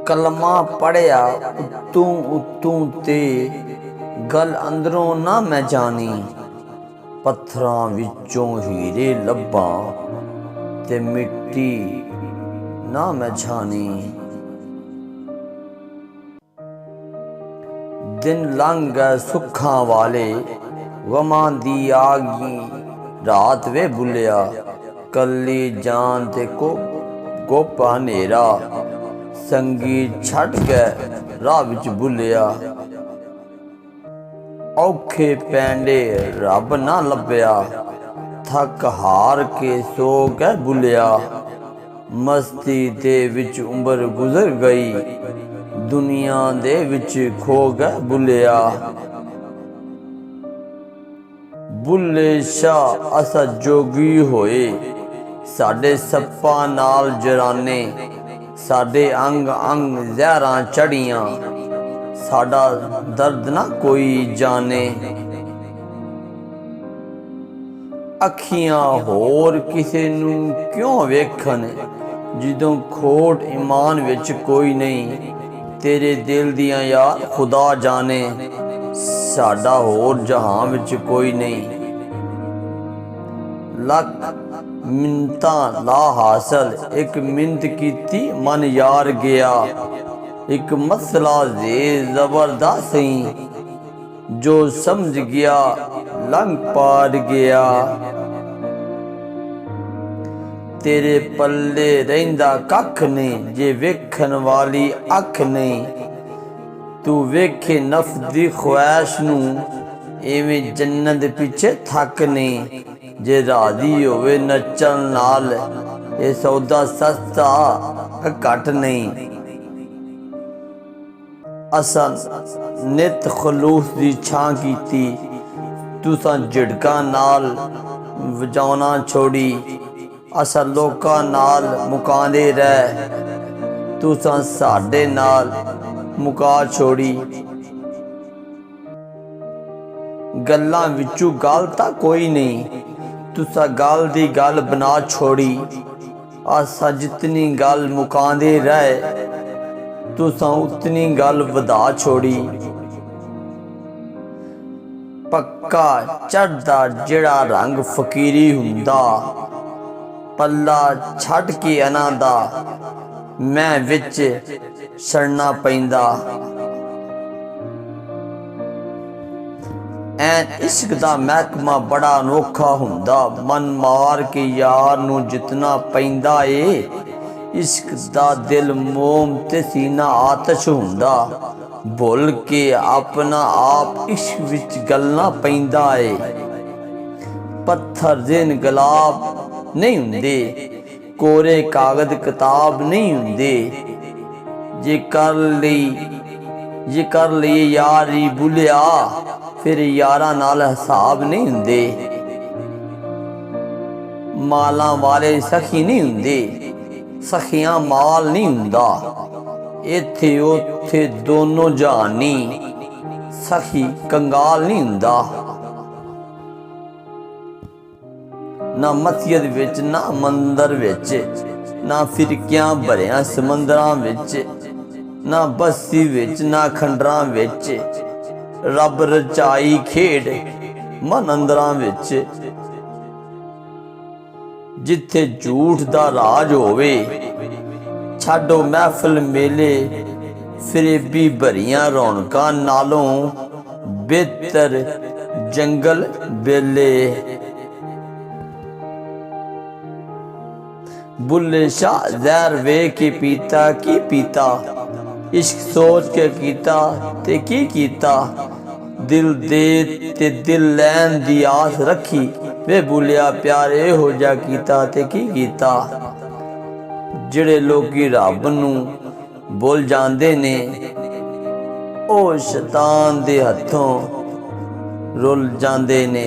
कलमा पढ़िया उत्तों उत्तों ते गल अंदरों ना मैं जानी। पत्थरां विचों हीरे लब्भां ते मिट्टी ना मैं छानी। दिन लंघ गए सुखां वाले गमां दी आ गई रात वे बुलिया। कली जान ते गोपा नेरा संगी छड़ गए राह विच बुलिया। औखे पैंडे रब ना लभ्या थक हार के सो गए बुलिया। मस्ती दे विच उम्र गुजर गई दुनिया दे विच खो गए बुलिया। बुले शाह असा जोगी होए साडे सप्पा नाल जराने। साडे अंग अंग जहरां चढ़ियां साडा दर्द ना कोई जाने। अखियां होर किसे नू क्यों वेखन जिदों खोट ईमान विच कोई नहीं। तेरे दिल दियां यार खुदा जाने साडा होर जहां विच कोई नहीं। लख मिन्नतां ला हासल एक मिन्नत कीती मन यार गया। एक मसला जे जबरदस्त सही जो समझ गया लंघ पार गया। तेरे पल्ले रहिंदा कख नहीं जे वेखन वाली अख नहीं। तू वेखे नफ्स दी ख्वाहिश नू एवें जन्नत पिछे थक नहीं। जे राजी होवे नचन नाल ये सौदा सस्ता घट नहीं। असा नित खलूस दी छां कीती तुसां झिड़कां नाल वजाउणा छोड़ी। असा लोकां नाल मुकांदे रह तुसां साडे नाल मुका छोड़ी। गल्लां विचों गल तां कोई नहीं तुसा गल दी गल बना छोड़ी। असा जितनी गल मुकांदे रह तुसां उतनी गल वधा छोड़ी। पक्का चढ़दा जेड़ा रंग फकीरी हुंदा पल्ला छड़ के अना दा मैं विच सड़ना पैंदा। ऐन इश्क दा महकमा बड़ा अनोखा हुंदा मन मार के यार नू जितना पैंदा ए। इश्क दा दिल मोम ते सीना आतश हुंदा भुल के अपना आप इश्क विच गलना पैंदा ए। पत्थर जिन गुलाब नहीं हुंदे कोरे कागज किताब नहीं हुंदे। जे कर लिए यारी बुलिया फिर यारां नाल हिसाब नहीं हुंदे। मालां वाले सखी नहीं हुंदे सखियां माल नहीं हुंदा। इत्थे उत्थे दोनों जहानी सखी कंगाल नहीं हुंदा। ना मस्जिद विच ना मंदिर विच ना फिरकियां भरिया समंदरां विच ना बस्ती विच ना खंडरां विच। रब रचाई खेड मन अंदरां विच। जिथे झूठ दा राज होवे छाडो महफिल मेले फरेबी भरियां रौनकां नालों बेहतर जंगल बेले। बुल्ले शाह जहर वे के पीता की पीता इश्क सोच के कीता ते की कीता। दिल दे ते दिल लैन दी आस रखी वे बुलिया प्यार इहो जा कीता ते की कीता। जिहड़े लोकी रब नू भुल जांदे ने ओ शैतान दे हथों रुल जांदे ने।